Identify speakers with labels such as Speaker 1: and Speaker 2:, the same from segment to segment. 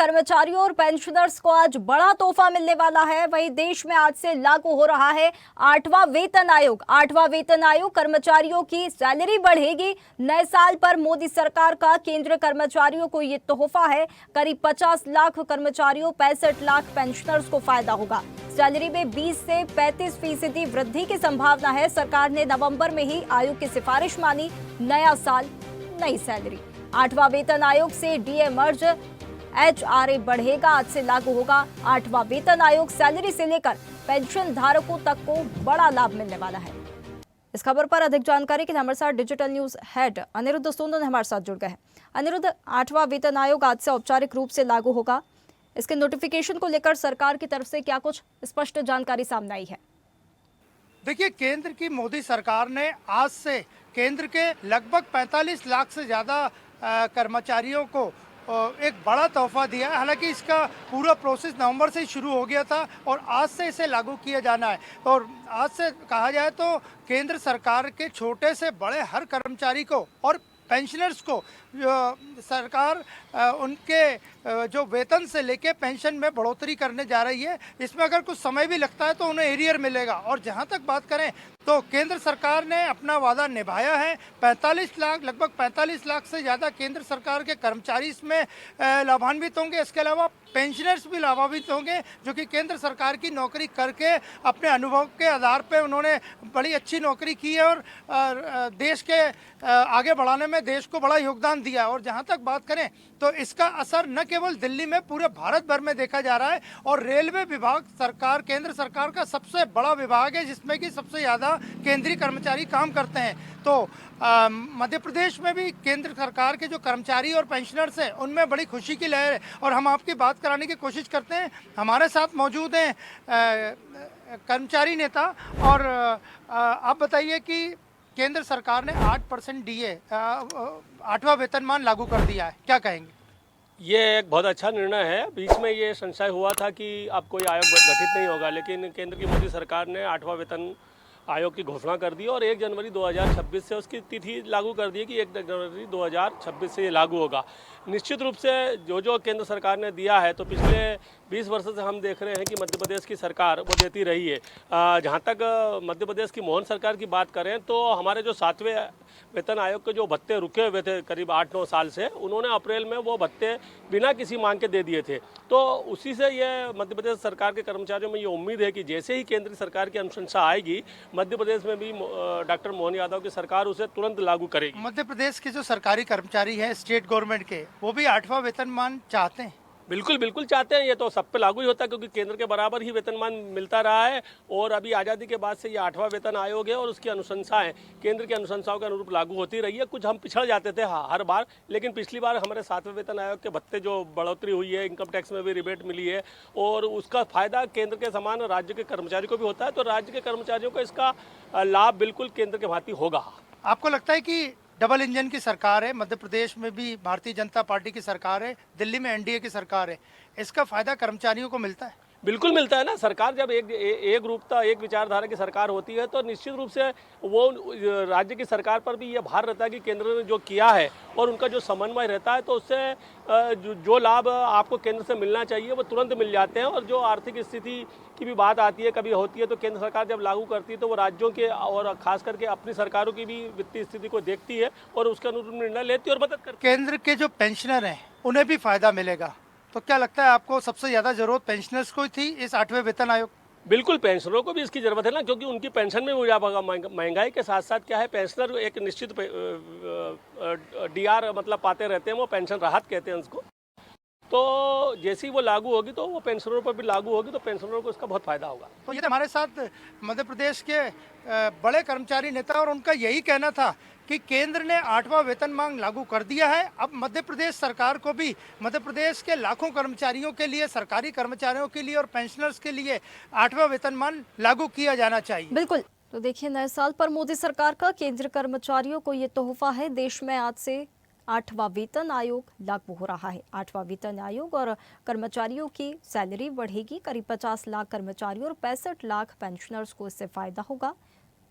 Speaker 1: कर्मचारियों और पेंशनर्स को आज बड़ा तोहफा मिलने वाला है। वहीं देश में आज से लागू हो रहा है 8वां वेतन आयोग। 8वां वेतन आयोग कर्मचारियों की सैलरी बढ़ेगी। नए साल पर मोदी सरकार का केंद्रीय कर्मचारियों को ये तोहफा है। करीब 50 लाख कर्मचारियों, 65 लाख पेंशनर्स को फायदा होगा। सैलरी में 20 से 35% वृद्धि की संभावना है। सरकार ने नवंबर में ही आयोग की सिफारिश मानी। नया साल, नई सैलरी। 8वां वेतन आयोग से डीए मर्ज, एचआरए बढ़ेगा, आज से लागू होगा 8वां वेतन आयोग। सैलरी से लेकर पेंशन धारकों तक को बड़ा लाभ मिलने वाला है। इस खबर पर अधिक जानकारी के लिए हमारे साथ डिजिटल न्यूज हेड अनिरुद्ध सोनन हमारे साथ जुड़ गए हैं। अनिरुद्ध, 8वां वेतन आयोग आज से औपचारिक रूप से लागू होगा। इसके नोटिफिकेशन को लेकर सरकार की तरफ से क्या कुछ स्पष्ट जानकारी सामने आई है?
Speaker 2: देखिए, केंद्र की मोदी सरकार ने आज से केंद्र के लगभग 45 लाख से ज़्यादा कर्मचारियों को एक बड़ा तोहफा दिया है। हालांकि इसका पूरा प्रोसेस नवंबर से ही शुरू हो गया था और आज से इसे लागू किया जाना है। और आज से कहा जाए तो केंद्र सरकार के छोटे से बड़े हर कर्मचारी को और पेंशनर्स को सरकार उनके जो वेतन से लेके पेंशन में बढ़ोतरी करने जा रही है। इसमें अगर कुछ समय भी लगता है तो उन्हें एरियर मिलेगा। और जहां तक बात करें तो केंद्र सरकार ने अपना वादा निभाया है। 45 लाख, लगभग 45 लाख से ज़्यादा केंद्र सरकार के कर्मचारी इसमें लाभान्वित होंगे। इसके अलावा पेंशनर्स भी लाभान्वित होंगे, जो कि केंद्र सरकार की नौकरी करके अपने अनुभव के आधार पर उन्होंने बड़ी अच्छी नौकरी की है और देश के आगे बढ़ाने में देश को बड़ा योगदान दिया है। और जहां तक बात करें तो इसका असर न केवल दिल्ली में, पूरे भारत भर में देखा जा रहा है। और रेलवे विभाग सरकार, केंद्र सरकार का सबसे बड़ा विभाग है, जिसमें कि सबसे ज़्यादा केंद्रीय कर्मचारी काम करते हैं। तो मध्य प्रदेश में भी केंद्र सरकार के जो कर्मचारी और पेंशनर्स हैं, उनमें बड़ी खुशी की लहर है। और हम आपकी बात कराने की कोशिश करते हैं। हमारे साथ मौजूद हैं कर्मचारी नेता। और आप बताइए कि केंद्र सरकार ने 8% डीए 8वां वेतनमान लागू कर दिया है, क्या कहेंगे?
Speaker 3: ये एक बहुत अच्छा निर्णय है। बीच में ये संशय हुआ था कि अब कोई आयोग गठित नहीं होगा, लेकिन केंद्र की मोदी सरकार ने 8वां वेतन आयोग की घोषणा कर दी और 1 जनवरी 2026 से उसकी तिथि लागू कर दी कि 1 जनवरी 2026 से ये लागू होगा। निश्चित रूप से जो केंद्र सरकार ने दिया है, तो पिछले 20 वर्षों से हम देख रहे हैं कि मध्य प्रदेश की सरकार वो देती रही है। जहाँ तक मध्य प्रदेश की मोहन सरकार की बात करें तो हमारे जो 7वें वेतन आयोग के जो भत्ते रुके हुए थे करीब 8-9 साल से, उन्होंने अप्रैल में वो भत्ते बिना किसी मांग के दे दिए थे। तो उसी से ये मध्य प्रदेश सरकार के कर्मचारियों में ये उम्मीद है कि जैसे ही केंद्र सरकार की अनुशंसा आएगी, मध्य प्रदेश में भी डॉक्टर मोहन यादव की सरकार उसे तुरंत लागू करेगी।
Speaker 2: मध्य प्रदेश के जो सरकारी कर्मचारी हैं स्टेट गवर्नमेंट के, वो भी 8वां वेतनमान चाहते हैं।
Speaker 3: बिल्कुल बिल्कुल चाहते हैं। ये तो सब पे लागू ही होता है, क्योंकि केंद्र के बराबर ही वेतनमान मिलता रहा है। और अभी आज़ादी के बाद से ये 8वां वेतन आयोग है और उसकी अनुशंसाएं केंद्र की अनुशंसाओं के अनुरूप लागू होती रही है। कुछ हम पिछड़ जाते थे हर बार, लेकिन पिछली बार हमारे 7वें वेतन आयोग के भत्ते जो बढ़ोतरी हुई है, इनकम टैक्स में भी रिबेट मिली है और उसका फायदा केंद्र के समान राज्य के कर्मचारी को भी होता है। तो राज्य के कर्मचारियों को इसका लाभ बिल्कुल केंद्र के भांति होगा।
Speaker 2: आपको लगता है कि डबल इंजन की सरकार है, मध्य प्रदेश में भी भारतीय जनता पार्टी की सरकार है, दिल्ली में एनडीए की सरकार है, इसका फायदा कर्मचारियों को मिलता है?
Speaker 3: बिल्कुल मिलता है ना। सरकार जब एक रूपता, एक विचारधारा की सरकार होती है, तो निश्चित रूप से वो राज्य की सरकार पर भी ये भार रहता है कि केंद्र ने जो किया है और उनका जो समन्वय रहता है, तो उससे जो लाभ आपको केंद्र से मिलना चाहिए वो तुरंत मिल जाते हैं। और जो आर्थिक स्थिति की भी बात आती है, कभी होती है, तो केंद्र सरकार जब लागू करती है तो वो राज्यों के और खास करके अपनी सरकारों की भी वित्तीय स्थिति को देखती है और उसके अनुरूप निर्णय लेती है और मदद करती है।
Speaker 2: केंद्र के जो पेंशनर हैं उन्हें भी फायदा मिलेगा, तो क्या लगता है आपको सबसे ज्यादा जरूरत पेंशनर्स को थी इस 8वें वेतन आयोग?
Speaker 3: बिल्कुल, पेंशनरों को भी इसकी ज़रूरत है ना, क्योंकि उनकी पेंशन में भी इजाफा होगा। महंगाई के साथ साथ क्या है, पेंशनर एक निश्चित डीआर मतलब पाते रहते हैं, वो पेंशन राहत कहते हैं उसको। तो जैसे ही वो लागू होगी तो वो पेंशनरों पर भी लागू होगी, तो पेंशनरों को इसका बहुत फायदा होगा।
Speaker 2: तो ये हमारे साथ मध्य प्रदेश के बड़े कर्मचारी नेता, और उनका यही कहना था कि केंद्र ने 8वां वेतनमान लागू कर दिया है। अब मध्य प्रदेश सरकार को भी मध्य प्रदेश के लाखों कर्मचारियों के लिए, सरकारी कर्मचारियों के लिए और पेंशनर्स के लिए 8वां वेतनमान लागू किया जाना चाहिए।
Speaker 1: बिल्कुल। तो देखिए, नए साल पर मोदी सरकार का केंद्रीय कर्मचारियों को ये तोहफा है। देश में आज से 8वां वेतन आयोग लागू हो रहा है। 8वां वेतन आयोग और कर्मचारियों की सैलरी बढ़ेगी। करीब 50 लाख कर्मचारियों और 65 लाख पेंशनर्स को इससे फायदा होगा।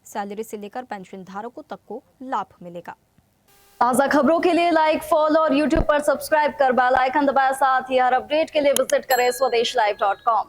Speaker 1: सैलरी से लेकर पेंशन धारकों तक को लाभ मिलेगा। ताज़ा खबरों के लिए लाइक, फॉलो और यूट्यूब पर सब्सक्राइब कर बेल आइकन दबाएं। साथ ही हर अपडेट के लिए विजिट करें स्वदेशलाइव.com।